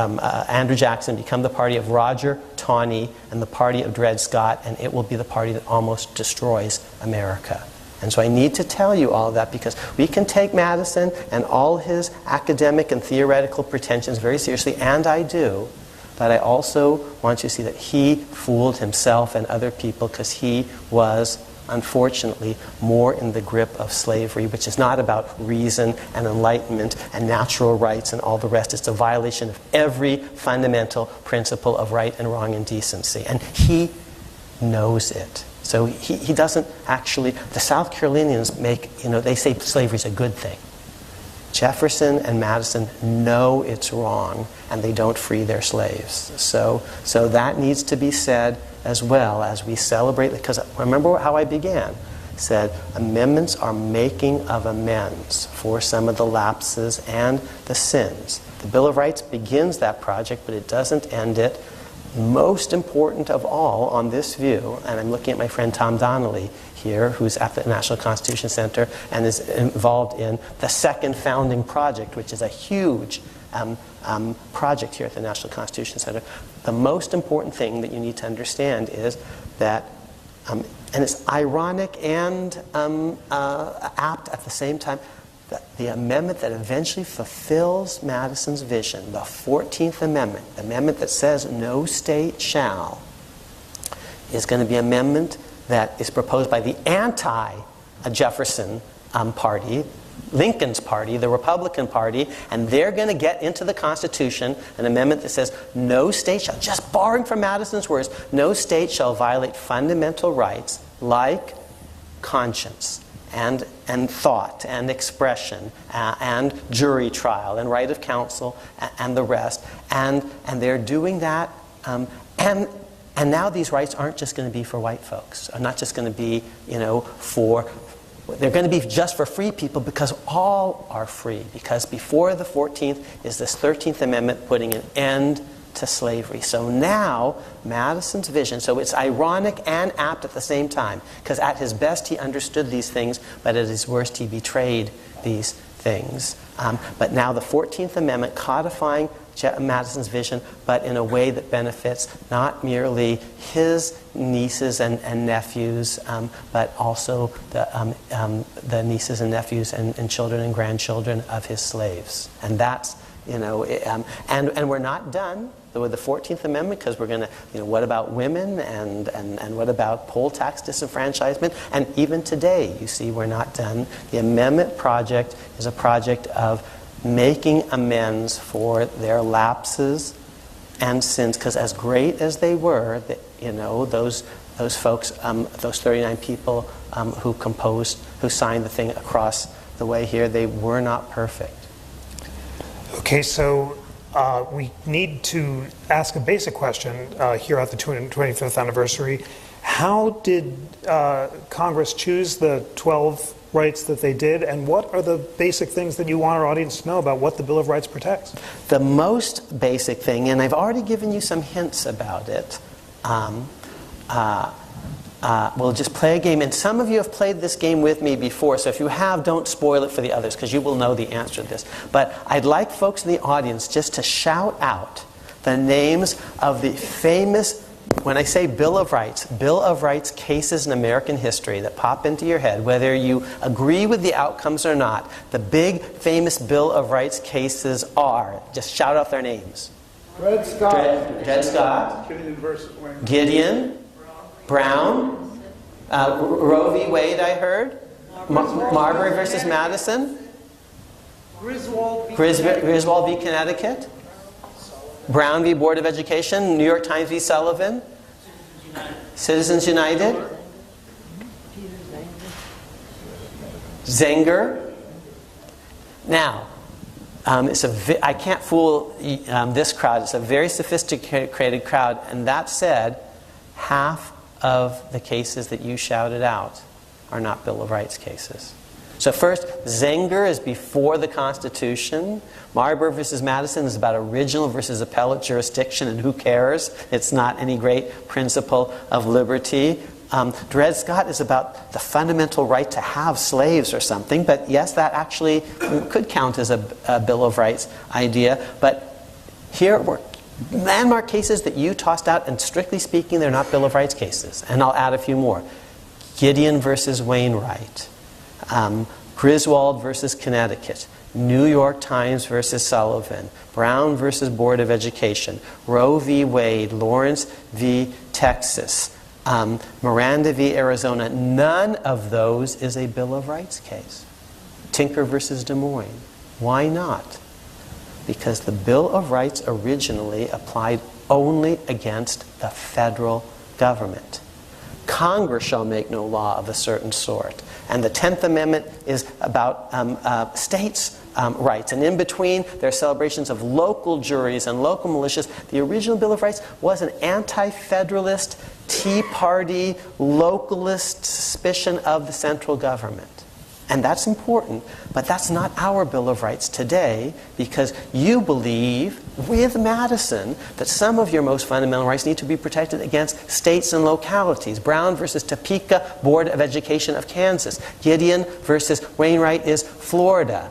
Andrew Jackson become the party of Roger Taney and the party of Dred Scott, and it will be the party that almost destroys America. And so I need to tell you all of that, because we can take Madison and all his academic and theoretical pretensions very seriously, and I do, but I also want you to see that he fooled himself and other people, because he was, unfortunately, more in the grip of slavery, which is not about reason and enlightenment and natural rights and all the rest. It's a violation of every fundamental principle of right and wrong and decency. And he knows it. So he doesn't actually, the South Carolinians they say slavery is a good thing. Jefferson and Madison know it's wrong, and they don't free their slaves. So that needs to be said as well as we celebrate, because remember how I began. Said amendments are making of amends for some of the lapses and the sins. The Bill of Rights begins that project, but it doesn't end it. Most important of all on this view, and I'm looking at my friend Tom Donnelly here, who's at the National Constitution Center and is involved in the second founding project, which is a huge project here at the National Constitution Center. The most important thing that you need to understand is that, and it's ironic and apt at the same time, that the amendment that eventually fulfills Madison's vision, the 14th Amendment, the amendment that says no state shall, is going to be an amendment that is proposed by the anti-Jefferson party, Lincoln's party, the Republican Party, and they're going to get into the Constitution an amendment that says no state shall, just borrowing from Madison's words, no state shall violate fundamental rights like conscience and thought and expression and jury trial and right of counsel and the rest. And they're doing that. And now these rights aren't just going to be for white folks, are not just going to be, they're going to be just for free people, because all are free. Because before the 14th is this 13th Amendment putting an end to slavery. So now, Madison's vision, so it's ironic and apt at the same time, because at his best he understood these things, but at his worst he betrayed these things. But now the 14th Amendment codifying Madison's vision, but in a way that benefits not merely his nieces and nephews, but also the nieces and nephews and children and grandchildren of his slaves. And that's, and we're not done with the 14th Amendment, because we're going to, what about women and what about poll tax disenfranchisement? And even today, you see, we're not done. The amendment project is a project of making amends for their lapses and sins, because as great as they were, those folks, those 39 people who signed the thing across the way here, they were not perfect. Okay, so we need to ask a basic question here at the 25th anniversary. How did Congress choose the 12 rights that they did, and what are the basic things that you want our audience to know about what the Bill of Rights protects? The most basic thing, and I've already given you some hints about it, we'll just play a game, and some of you have played this game with me before, so if you have, don't spoil it for the others, because you will know the answer to this. But I'd like folks in the audience just to shout out the names of the famous, when I say Bill of Rights cases in American history that pop into your head, whether you agree with the outcomes or not. The big famous Bill of Rights cases are, just shout out their names. Dred Scott. Dred Scott. Gideon. Brown. Roe v. Wade, I heard. Marbury versus Madison. Griswold v. Connecticut. Brown v. Board of Education. New York Times v. Sullivan. Citizens United. Zenger. Now, I can't fool this crowd. It's a very sophisticated crowd. And that said, half of the cases that you shouted out are not Bill of Rights cases. So first, Zenger is before the Constitution. Marbury versus Madison is about original versus appellate jurisdiction, and who cares? It's not any great principle of liberty. Dred Scott is about the fundamental right to have slaves or something, but yes, that actually could count as a Bill of Rights idea. But here were landmark cases that you tossed out, and strictly speaking, they're not Bill of Rights cases. And I'll add a few more. Gideon versus Wainwright, Griswold versus Connecticut, New York Times versus Sullivan, Brown versus Board of Education, Roe v. Wade, Lawrence v. Texas, Miranda v. Arizona. None of those is a Bill of Rights case. Tinker versus Des Moines. Why not? Because the Bill of Rights originally applied only against the federal government. Congress shall make no law of a certain sort. And the 10th Amendment is about states' rights. And in between, there are celebrations of local juries and local militias. The original Bill of Rights was an anti-federalist, Tea Party, localist suspicion of the central government. And that's important, but that's not our Bill of Rights today, because you believe, with Madison, that some of your most fundamental rights need to be protected against states and localities. Brown versus Topeka, Board of Education of Kansas. Gideon versus Wainwright is Florida.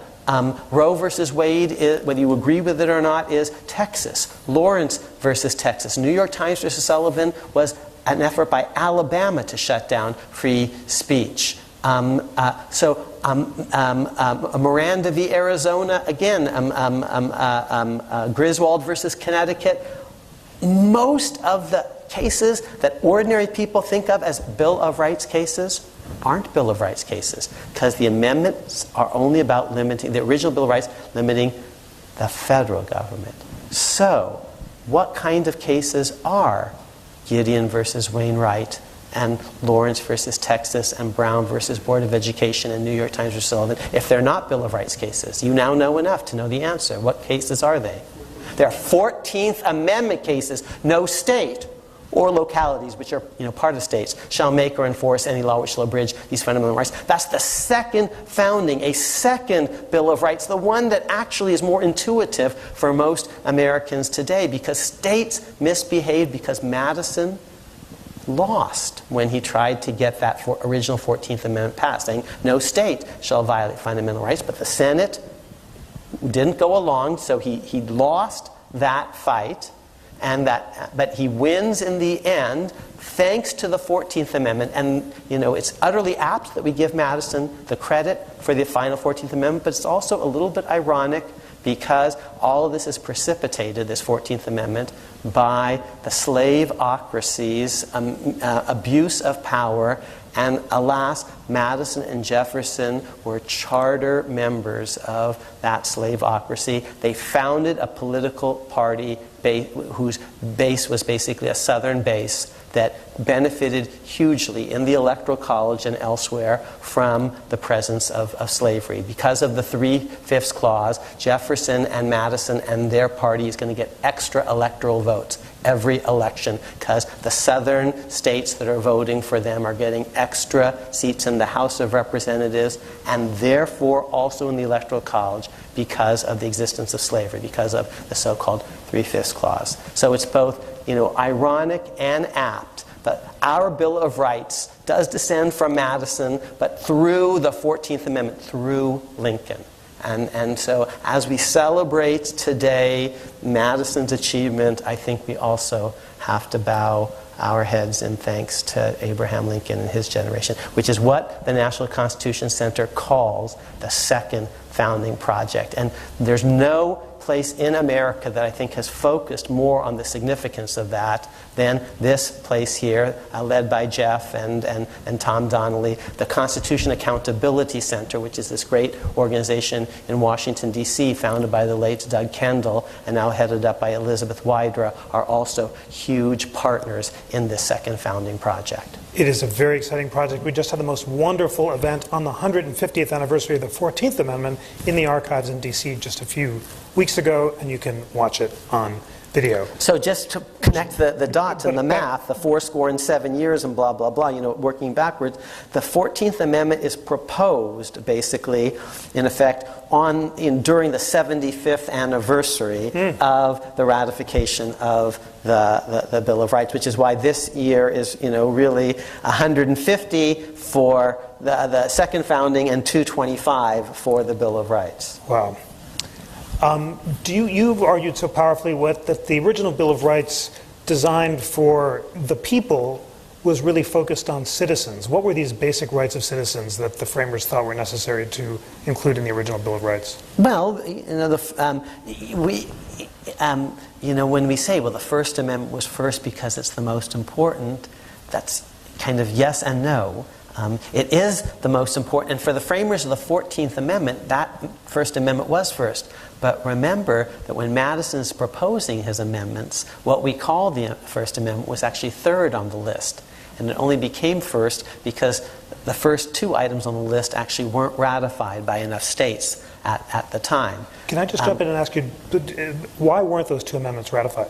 Roe versus Wade, whether you agree with it or not, is Texas. Lawrence versus Texas. New York Times versus Sullivan was an effort by Alabama to shut down free speech. Miranda v. Arizona, again, Griswold versus Connecticut. Most of the cases that ordinary people think of as Bill of Rights cases aren't Bill of Rights cases, because the amendments are only about limiting, the original Bill of Rights, limiting the federal government. So, what kind of cases are Gideon versus Wainwright, and Lawrence versus Texas, and Brown versus Board of Education, and New York Times versus Sullivan, if they're not Bill of Rights cases? You now know enough to know the answer. What cases are they? There are 14th Amendment cases. No state or localities, which are part of states, shall make or enforce any law which shall abridge these fundamental rights. That's the second founding, a second Bill of Rights, the one that actually is more intuitive for most Americans today, because states misbehaved because Madison lost when he tried to get that original 14th Amendment passed, saying no state shall violate fundamental rights. But the Senate didn't go along, so he lost that fight, but he wins in the end thanks to the 14th Amendment. And it's utterly apt that we give Madison the credit for the final 14th Amendment, but it's also a little bit ironic, because all of this is precipitated, this 14th Amendment, by the slaveocracy's abuse of power. And alas, Madison and Jefferson were charter members of that slaveocracy. They founded a political party whose base was basically a Southern base that benefited hugely in the Electoral College and elsewhere from the presence of slavery. Because of the 3/5 clause, Jefferson and Madison and their party is going to get extra electoral votes every election, because the Southern states that are voting for them are getting extra seats in the House of Representatives, and therefore also in the Electoral College, because of the existence of slavery, because of the so-called 3/5 clause. So it's both ironic and apt. But our Bill of Rights does descend from Madison, but through the 14th Amendment, through Lincoln. And so as we celebrate today Madison's achievement, I think we also have to bow our heads in thanks to Abraham Lincoln and his generation, which is what the National Constitution Center calls the second founding project. And there's no place in America that I think has focused more on the significance of that than this place here, led by Jeff and Tom Donnelly, the Constitution Accountability Center, which is this great organization in Washington, D.C., founded by the late Doug Kendall and now headed up by Elizabeth Wydra, are also huge partners in this second founding project. It is a very exciting project. We just had the most wonderful event on the 150th anniversary of the 14th Amendment in the archives in D.C. just a few weeks ago, and you can watch it on video. So just to connect the dots and the math, the 77 years and blah, blah, blah, working backwards, the 14th Amendment is proposed, basically, in effect, during the 75th anniversary of the ratification of the Bill of Rights, which is why this year is, really 150 for the second founding and 225 for the Bill of Rights. Wow. You've argued so powerfully that the original Bill of Rights designed for the people was really focused on citizens. What were these basic rights of citizens that the framers thought were necessary to include in the original Bill of Rights? Well, when we say, well, the First Amendment was first because it's the most important, that's kind of yes and no. It is the most important, and for the framers of the 14th Amendment, that First Amendment was first. But remember that when Madison's proposing his amendments, what we call the First Amendment was actually third on the list. And it only became first because the first two items on the list actually weren't ratified by enough states at the time. Can I just jump in and ask you, why weren't those two amendments ratified?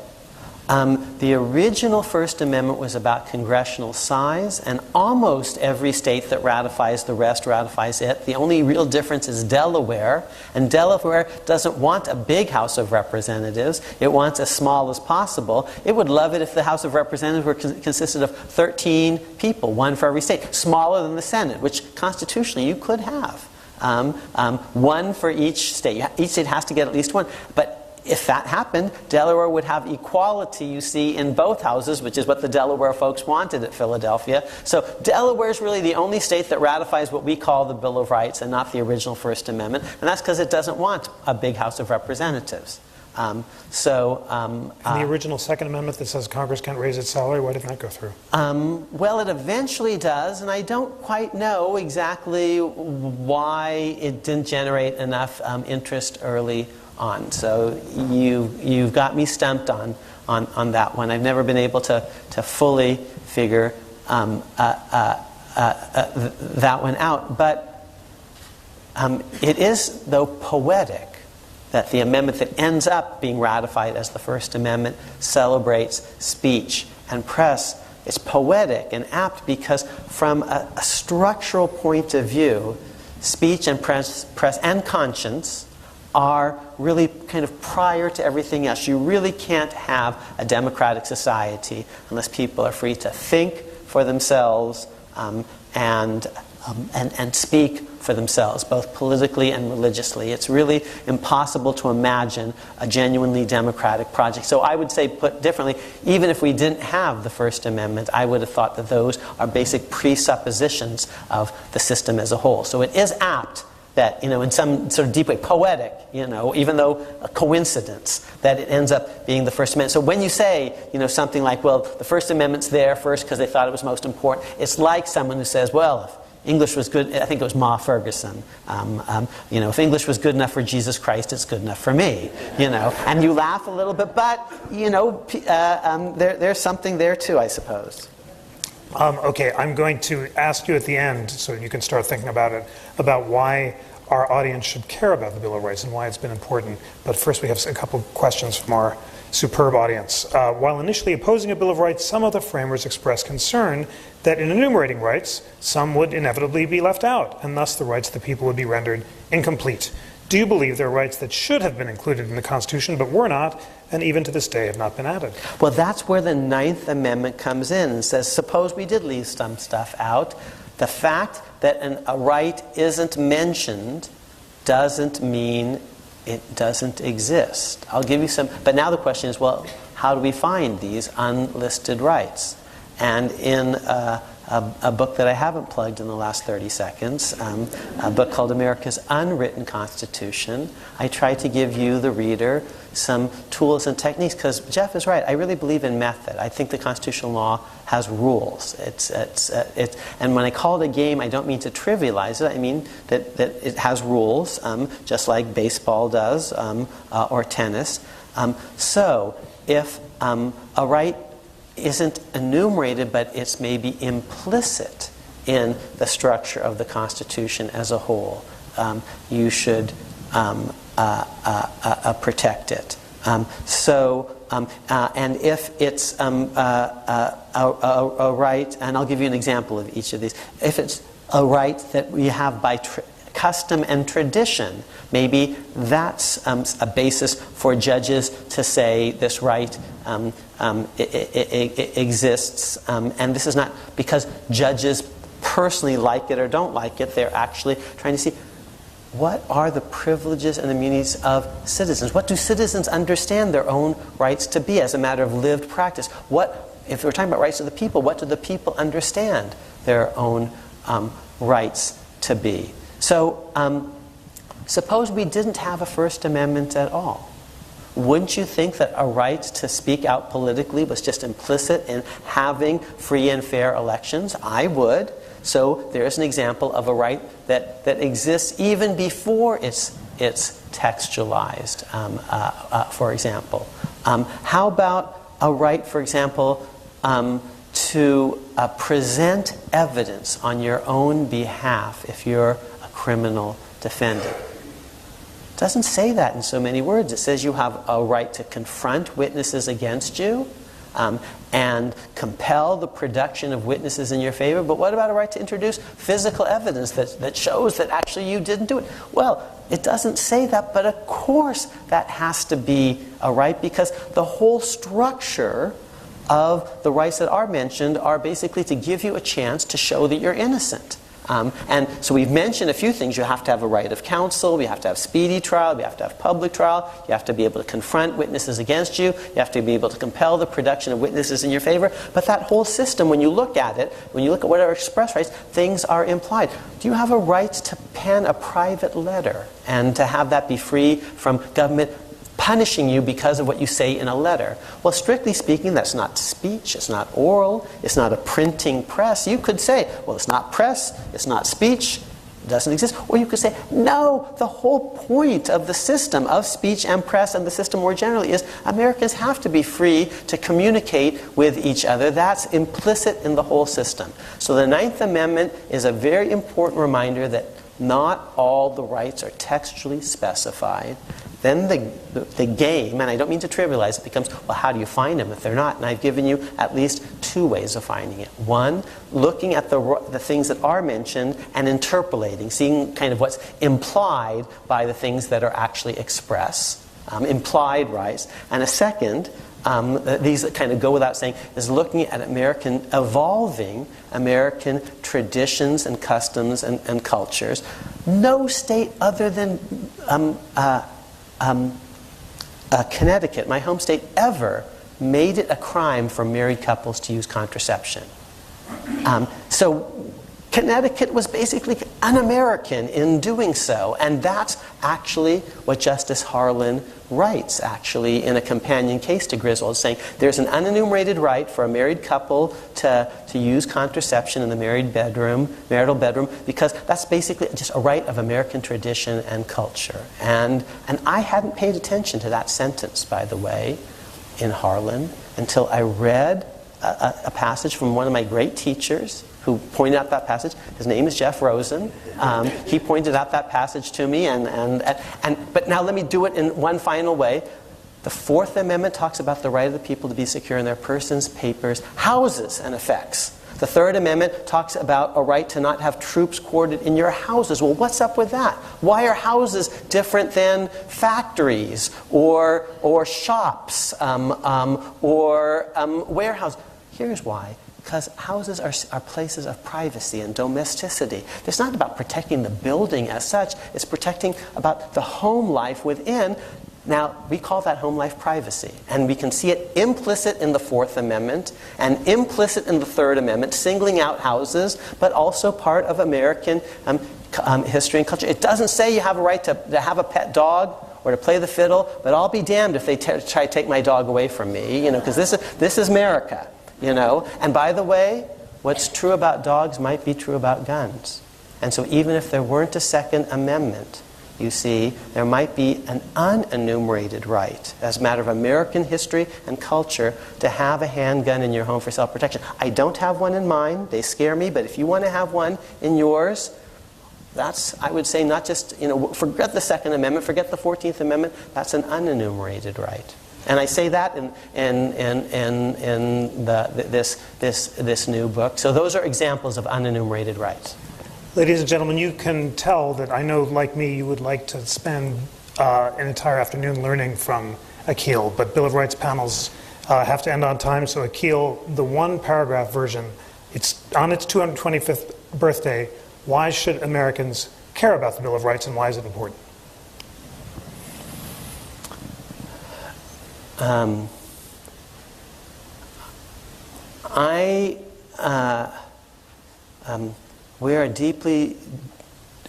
The original First Amendment was about congressional size, and almost every state that ratifies the rest ratifies it. The only real difference is Delaware, and Delaware doesn't want a big House of Representatives. It wants as small as possible. It would love it if the House of Representatives were consisted of 13 people, one for every state, smaller than the Senate, which constitutionally you could have. One for each state. Each state has to get at least one. But if that happened, Delaware would have equality, you see, in both houses, which is what the Delaware folks wanted at Philadelphia. So Delaware is really the only state that ratifies what we call the Bill of Rights and not the original First Amendment. And that's because it doesn't want a big House of Representatives. And the original Second Amendment that says Congress can't raise its salary, why didn't that go through? Well, it eventually does, and I don't quite know exactly why it didn't generate enough interest early on. So you've got me stumped on that one. I've never been able to fully figure that one out. But it is, though, poetic that the amendment that ends up being ratified as the First Amendment celebrates speech and press. It's poetic and apt because from a structural point of view, speech and press and conscience are really kind of prior to everything else. You really can't have a democratic society unless people are free to think for themselves and speak for themselves, both politically and religiously. It's really impossible to imagine a genuinely democratic project. So I would say, put differently, even if we didn't have the First Amendment, I would have thought that those are basic presuppositions of the system as a whole. So it is apt that, in some sort of deep way, poetic, even though a coincidence, that it ends up being the First Amendment. So when you say, something like, well, the First Amendment's there first because they thought it was most important, it's like someone who says, well, if English was good, I think it was Ma Ferguson, if English was good enough for Jesus Christ, it's good enough for me, And you laugh a little bit, but, there's something there too, I suppose. Okay, I'm going to ask you at the end, so you can start thinking about it, about why our audience should care about the Bill of Rights and why it's been important. But first we have a couple questions from our superb audience. While initially opposing a Bill of Rights, some of the framers expressed concern that in enumerating rights, some would inevitably be left out, and thus the rights of the people would be rendered incomplete. Do you believe there are rights that should have been included in the Constitution but were not, and even to this day have not been added? Well, that's where the Ninth Amendment comes in and says, suppose we did leave some stuff out. The fact that a right isn't mentioned doesn't mean it doesn't exist. I'll give you some, but now the question is, well, how do we find these unlisted rights? And in a book that I haven't plugged in the last 30 seconds, a book called America's Unwritten Constitution, I try to give you, the reader, some tools and techniques, because Jeff is right. I really believe in method. I think the constitutional law has rules. And when I call it a game, I don't mean to trivialize it. I mean that it has rules, just like baseball does, or tennis. So if a right isn't enumerated, but it's maybe implicit in the structure of the Constitution as a whole, you should protect it. So and if it's a right, and I'll give you an example of each of these. If it's a right that we have by custom and tradition, maybe that's a basis for judges to say this right it exists, and this is not because judges personally like it or don't like it. They're actually trying to see what are the privileges and immunities of citizens. What do citizens understand their own rights to be as a matter of lived practice? What, if we're talking about rights of the people, what do the people understand their own rights to be? So suppose we didn't have a First Amendment at all. Wouldn't you think that a right to speak out politically was just implicit in having free and fair elections? I would. So there's an example of a right that exists even before it's textualized, for example. How about a right, for example, to present evidence on your own behalf if you're a criminal defendant? It doesn't say that in so many words. It says you have a right to confront witnesses against you and compel the production of witnesses in your favor. But what about a right to introduce physical evidence that shows that actually you didn't do it? Well, it doesn't say that, but of course that has to be a right, because the whole structure of the rights that are mentioned are basically to give you a chance to show that you're innocent. And so we've mentioned a few things. You have to have a right of counsel, you have to have speedy trial, you have to have public trial, you have to be able to confront witnesses against you, you have to be able to compel the production of witnesses in your favor. But that whole system, when you look at it, when you look at what are express rights, things are implied. Do you have a right to pen a private letter and to have that be free from government punishing you because of what you say in a letter? Well, strictly speaking, that's not speech, it's not oral, it's not a printing press. You could say, well, it's not press, it's not speech, it doesn't exist. Or you could say, no, the whole point of the system of speech and press and the system more generally is Americans have to be free to communicate with each other. That's implicit in the whole system. So the Ninth Amendment is a very important reminder that not all the rights are textually specified. Then the game, and I don't mean to trivialize it, becomes, well, how do you find them if they're not? And I've given you at least two ways of finding it. One, looking at the things that are mentioned and interpolating, seeing kind of what's implied by the things that are actually expressed, implied rights. And a second, these that kind of go without saying, is looking at evolving American traditions and customs and cultures. No state other than Connecticut, my home state, ever made it a crime for married couples to use contraception. So Connecticut was basically un-American in doing so, and that's actually what Justice Harlan writes, actually, in a companion case to Griswold, saying there's an unenumerated right for a married couple to use contraception in the marital bedroom, because that's basically just a right of American tradition and culture. And I hadn't paid attention to that sentence, by the way, in Harlan, until I read a passage from one of my great teachers who pointed out that passage. His name is Jeff Rosen. He pointed out that passage to me, but now let me do it in one final way. The Fourth Amendment talks about the right of the people to be secure in their persons, papers, houses, and effects. The Third Amendment talks about a right to not have troops quartered in your houses. Well, what's up with that? Why are houses different than factories or shops or warehouses? Here's why. Because houses are places of privacy and domesticity. It's not about protecting the building as such. It's protecting about the home life within. Now, we call that home life privacy. And we can see it implicit in the Fourth Amendment and implicit in the Third Amendment, singling out houses, but also part of American history and culture. It doesn't say you have a right to have a pet dog or to play the fiddle, but I'll be damned if they try to take my dog away from me, because this is America. And by the way, what's true about dogs might be true about guns. And so even if there weren't a Second Amendment, you see, there might be an unenumerated right, as a matter of American history and culture, to have a handgun in your home for self-protection. I don't have one in mine. They scare me. But if you want to have one in yours, that's, I would say, not just, forget the Second Amendment, forget the 14th Amendment. That's an unenumerated right. And I say that in this new book. So those are examples of unenumerated rights. Ladies and gentlemen, you can tell that I know, like me, you would like to spend an entire afternoon learning from Akhil, but Bill of Rights panels have to end on time. So Akhil, the one-paragraph version, it's on its 225th birthday. Why should Americans care about the Bill of Rights, and why is it important?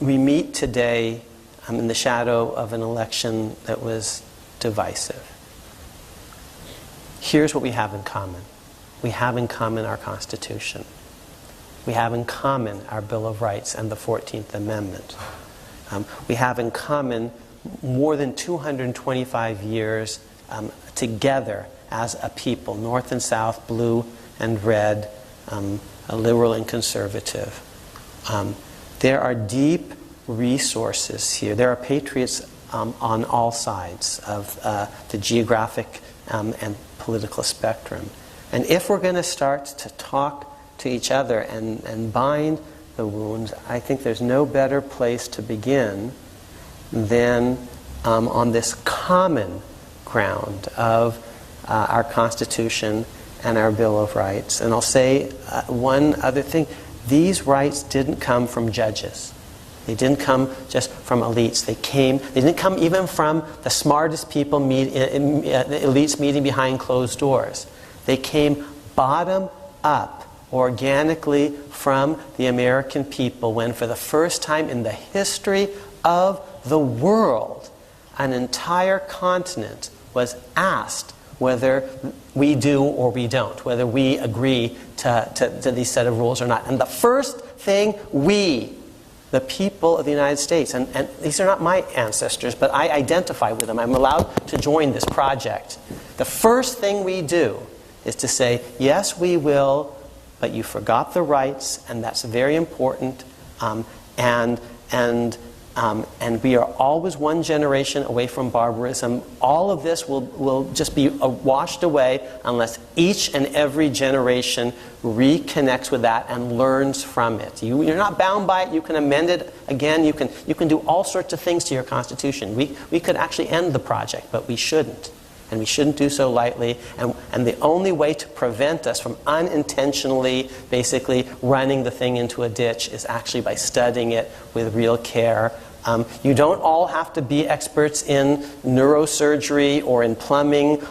We meet today in the shadow of an election that was divisive. Here's what we have in common. We have in common our Constitution. We have in common our Bill of Rights and the 14th Amendment. We have in common more than 225 years together as a people, North and South, blue and red, liberal and conservative. There are deep resources here. There are patriots on all sides of the geographic and political spectrum. And if we're going to start to talk to each other and bind the wounds, I think there's no better place to begin than on this common ground of our Constitution and our Bill of Rights. And I'll say one other thing. These rights didn't come from judges. They didn't come just from elites. They didn't come even from the smartest people, elites meeting behind closed doors. They came bottom up, organically from the American people, when for the first time in the history of the world, an entire continent was asked whether we do or we don't, whether we agree to these set of rules or not. And the first thing we, the people of the United States, and these are not my ancestors, but I identify with them. I'm allowed to join this project. The first thing we do is to say, yes, we will, but you forgot the rights, and that's very important. And we are always one generation away from barbarism. All of this will just be washed away unless each and every generation reconnects with that and learns from it. You're not bound by it. You can amend it again. You can do all sorts of things to your Constitution. We could actually end the project, but we shouldn't. And we shouldn't do so lightly. And the only way to prevent us from unintentionally basically running the thing into a ditch is actually by studying it with real care. You don't all have to be experts in neurosurgery or in plumbing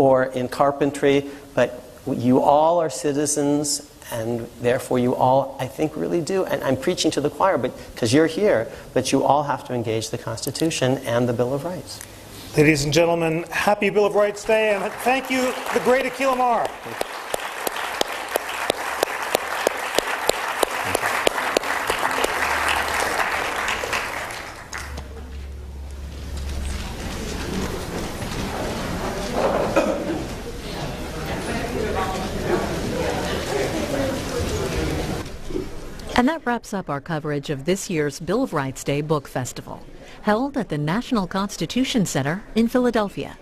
or in carpentry, but you all are citizens, and therefore you all, I think, really do. And I'm preaching to the choir because you're here, but you all have to engage the Constitution and the Bill of Rights. Ladies and gentlemen, happy Bill of Rights Day, and thank you, the great Akhil Amar. And that wraps up our coverage of this year's Bill of Rights Day Book Festival, held at the National Constitution Center in Philadelphia.